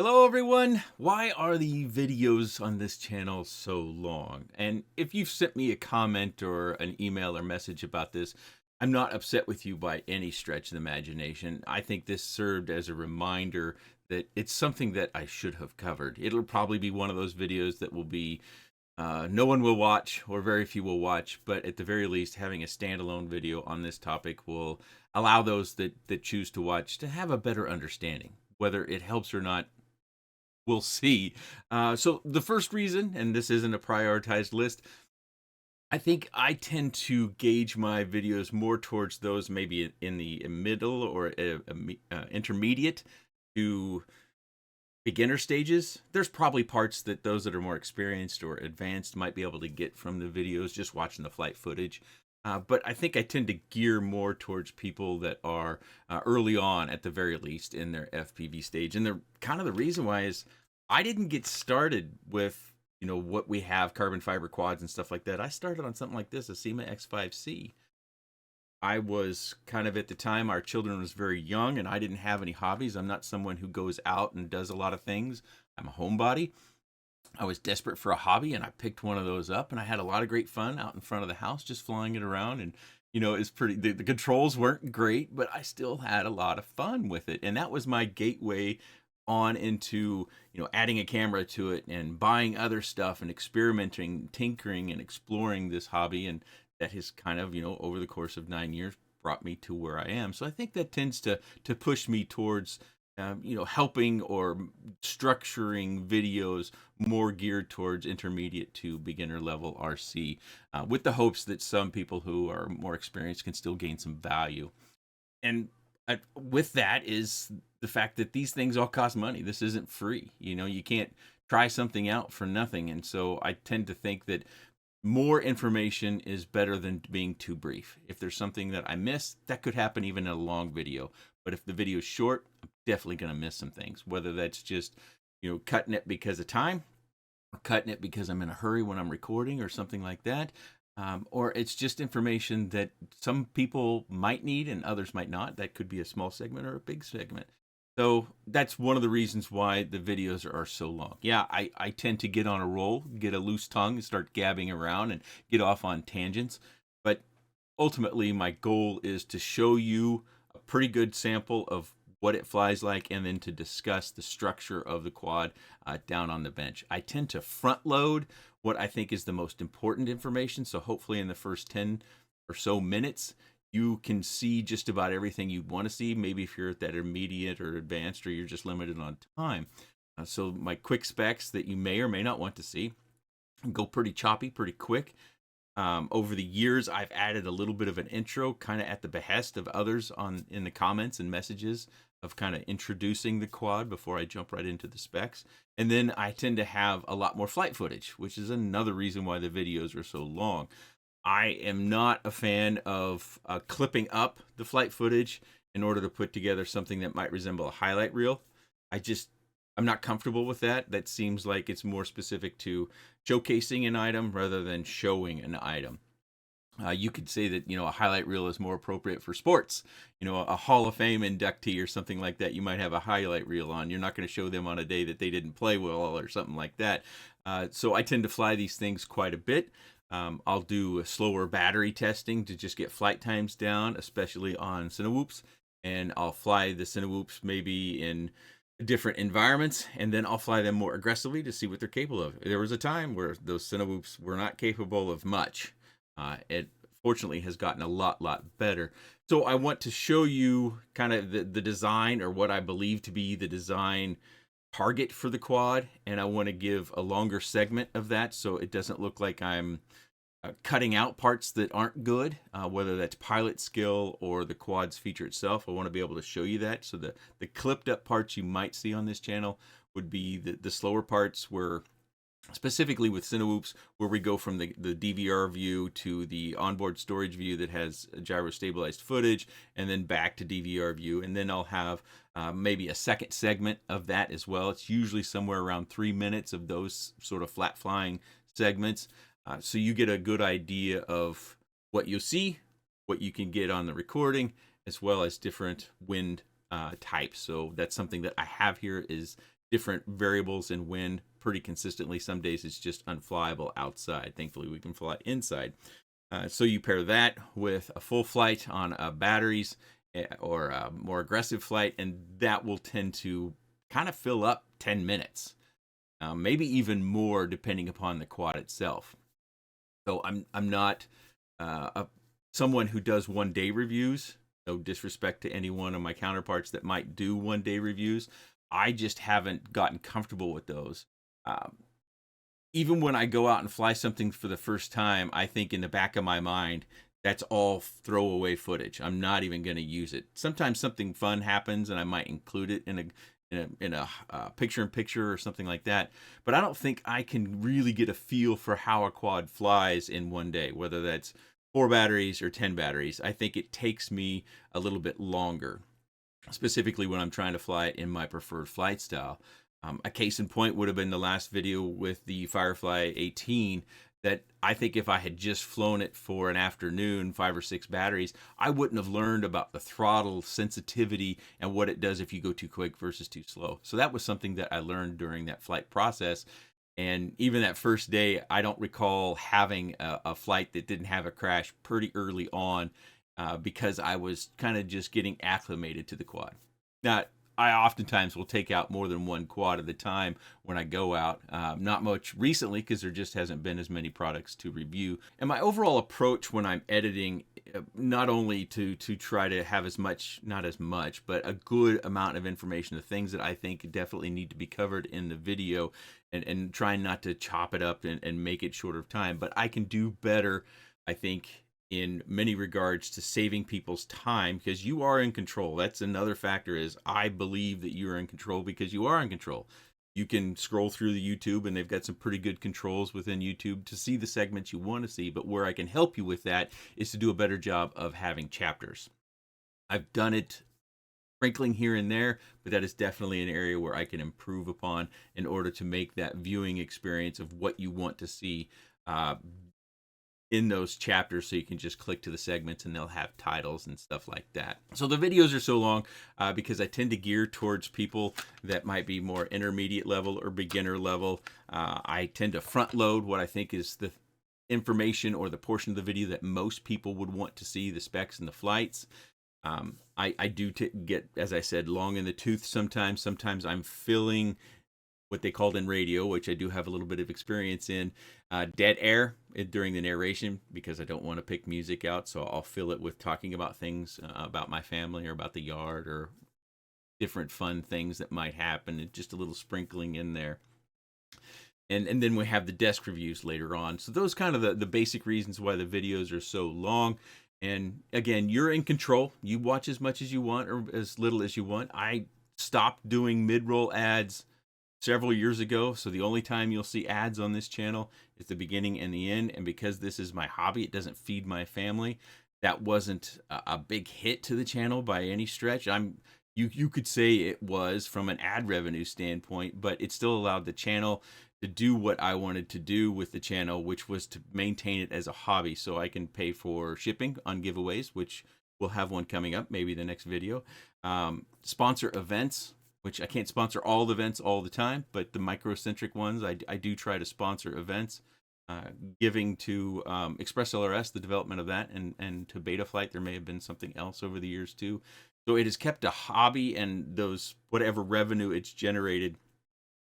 Hello everyone! Why are the videos on this channel so long? And if you've sent me a comment or an email or message about this, I'm not upset with you by any stretch of the imagination. I think this served as a reminder that it's something that I should have covered. It'll probably be one of those videos that will be no one will watch or very few will watch, but at the very least, having a standalone video on this topic will allow those that choose to watch to have a better understanding. Whether it helps or not, we'll see. So the first reason, and this isn't a prioritized list, I think I tend to gauge my videos more towards those maybe in the middle or intermediate to beginner stages. There's probably parts that those that are more experienced or advanced might be able to get from the videos just watching the flight footage. But I think I tend to gear more towards people that are early on, at the very least, in their FPV stage. And the kind of the reason why is I didn't get started with what we have, carbon fiber quads and stuff like that. I started on something like this, a SEMA X5C. I was kind of, at the time, our children was very young and I didn't have any hobbies. I'm not someone who goes out and does a lot of things. I'm a homebody. I was desperate for a hobby and I picked one of those up and I had a lot of great fun out in front of the house just flying it around. And it's pretty, the controls weren't great, but I still had a lot of fun with it. And that was my gateway on into adding a camera to it and buying other stuff and experimenting, tinkering and exploring this hobby. And that has kind of, over the course of 9 years, brought me to where I am. So I think that tends to push me towards helping or structuring videos more geared towards intermediate to beginner level RC, with the hopes that some people who are more experienced can still gain some value. And with that is the fact that these things all cost money. This isn't free. You can't try something out for nothing. And so I tend to think that more information is better than being too brief. If there's something that I miss, that could happen even in a long video. But if the video is short, I'm definitely going to miss some things, whether that's just, cutting it because of time, or cutting it because I'm in a hurry when I'm recording or something like that. Or it's just information that some people might need and others might not. That could be a small segment or a big segment. So that's one of the reasons why the videos are so long. Yeah, I tend to get on a roll, get a loose tongue, and start gabbing around and get off on tangents. But ultimately, my goal is to show you a pretty good sample of what it flies like and then to discuss the structure of the quad down on the bench. I tend to front load what I think is the most important information. So hopefully in the first 10 or so minutes, you can see just about everything you want to see. Maybe if you're at that intermediate or advanced, or you're just limited on time. So my quick specs that you may or may not want to see go pretty choppy, pretty quick. Over the years, I've added a little bit of an intro, kind of at the behest of others in the comments and messages, of kind of introducing the quad before I jump right into the specs. And then I tend to have a lot more flight footage, which is another reason why the videos are so long. I am not a fan of clipping up the flight footage in order to put together something that might resemble a highlight reel. I'm not comfortable with that. That seems like it's more specific to showcasing an item rather than showing an item. You could say that a highlight reel is more appropriate for sports. A Hall of Fame inductee or something like that. You might have a highlight reel on. You're not going to show them on a day that they didn't play well or something like that. So I tend to fly these things quite a bit. I'll do a slower battery testing to just get flight times down, especially on Cinewhoops. And I'll fly the Cinewhoops maybe in different environments, and then I'll fly them more aggressively to see what they're capable of. There was a time where those Cinewhoops were not capable of much. It fortunately has gotten a lot better. So I want to show you kind of the design, or what I believe to be the design target for the quad, and I want to give a longer segment of that so it doesn't look like I'm cutting out parts that aren't good, whether that's pilot skill or the quad's feature itself. I want to be able to show you that. So the clipped up parts you might see on this channel would be the slower parts, where specifically with Cinewhoops, where we go from the DVR view to the onboard storage view that has gyro stabilized footage, and then back to DVR view. And then I'll have maybe a second segment of that as well. It's usually somewhere around 3 minutes of those sort of flat flying segments. So you get a good idea of what you'll see, what you can get on the recording, as well as different wind types. So that's something that I have here, is different variables in wind pretty consistently. Some days it's just unflyable outside. Thankfully, we can fly inside. So you pair that with a full flight on batteries or a more aggressive flight, and that will tend to kind of fill up 10 minutes, maybe even more depending upon the quad itself. So I'm not someone who does 1-day reviews. No disrespect to any one of my counterparts that might do 1-day reviews. I just haven't gotten comfortable with those. Even when I go out and fly something for the first time, I think in the back of my mind, that's all throwaway footage. I'm not even going to use it. Sometimes something fun happens and I might include it in a picture-in-picture or something like that. But I don't think I can really get a feel for how a quad flies in 1 day, whether that's 4 batteries or 10 batteries. I think it takes me a little bit longer, specifically when I'm trying to fly it in my preferred flight style. A case in point would have been the last video with the Firefly 18, that I think if I had just flown it for an afternoon, 5 or 6 batteries, I wouldn't have learned about the throttle sensitivity and what it does if you go too quick versus too slow. So that was something that I learned during that flight process. And even that first day, I don't recall having a flight that didn't have a crash pretty early on, because I was kind of just getting acclimated to the quad. Now, I oftentimes will take out more than 1 quad at a time when I go out. Not much recently because there just hasn't been as many products to review. And my overall approach when I'm editing, not only to try to have as much, not as much, but a good amount of information, the things that I think definitely need to be covered in the video, and trying not to chop it up and make it short of time. But I can do better, I think, in many regards to saving people's time, because you are in control. That's another factor, is I believe that you're in control because you are in control. You can scroll through the YouTube and they've got some pretty good controls within YouTube to see the segments you want to see. But where I can help you with that is to do a better job of having chapters. I've done it sprinkling here and there, but that is definitely an area where I can improve upon in order to make that viewing experience of what you want to see in those chapters, so you can just click to the segments and they'll have titles and stuff like that. So the videos are so long because I tend to gear towards people that might be more intermediate level or beginner level. I tend to front load what I think is the information or the portion of the video that most people would want to see, the specs and the flights. I do get, as I said, long in the tooth sometimes. Sometimes I'm filling what they called in radio, which I do have a little bit of experience in, dead air during the narration, because I don't want to pick music out. So I'll fill it with talking about things about my family or about the yard or different fun things that might happen, and just a little sprinkling in there. And then we have the desk reviews later on. So those kind of the basic reasons why the videos are so long. And again, you're in control. You watch as much as you want or as little as you want. I stopped doing mid-roll ads several years ago, so the only time you'll see ads on this channel is the beginning and the end. And because this is my hobby, it doesn't feed my family. That wasn't a big hit to the channel by any stretch. You could say it was from an ad revenue standpoint, but it still allowed the channel to do what I wanted to do with the channel, which was to maintain it as a hobby, so I can pay for shipping on giveaways, which we'll have one coming up, maybe the next video. Sponsor events, which I can't sponsor all the events all the time, but the microcentric ones, I do try to sponsor events. Giving to Express LRS, the development of that, and to Betaflight, there may have been something else over the years too. So it has kept a hobby, and those, whatever revenue it's generated,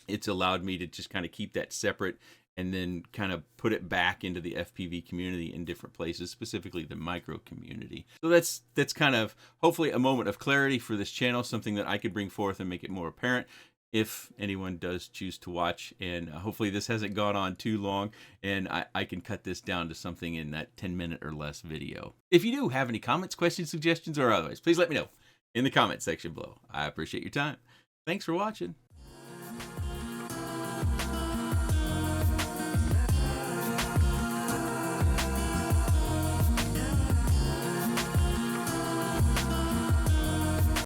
it's allowed me to just kind of keep that separate and then kind of put it back into the FPV community in different places, specifically the micro community. So that's kind of hopefully a moment of clarity for this channel, something that I could bring forth and make it more apparent if anyone does choose to watch. And hopefully this hasn't gone on too long, and I can cut this down to something in that 10-minute or less video. If you do have any comments, questions, suggestions, or otherwise, please let me know in the comment section below. I appreciate your time. Thanks for watching.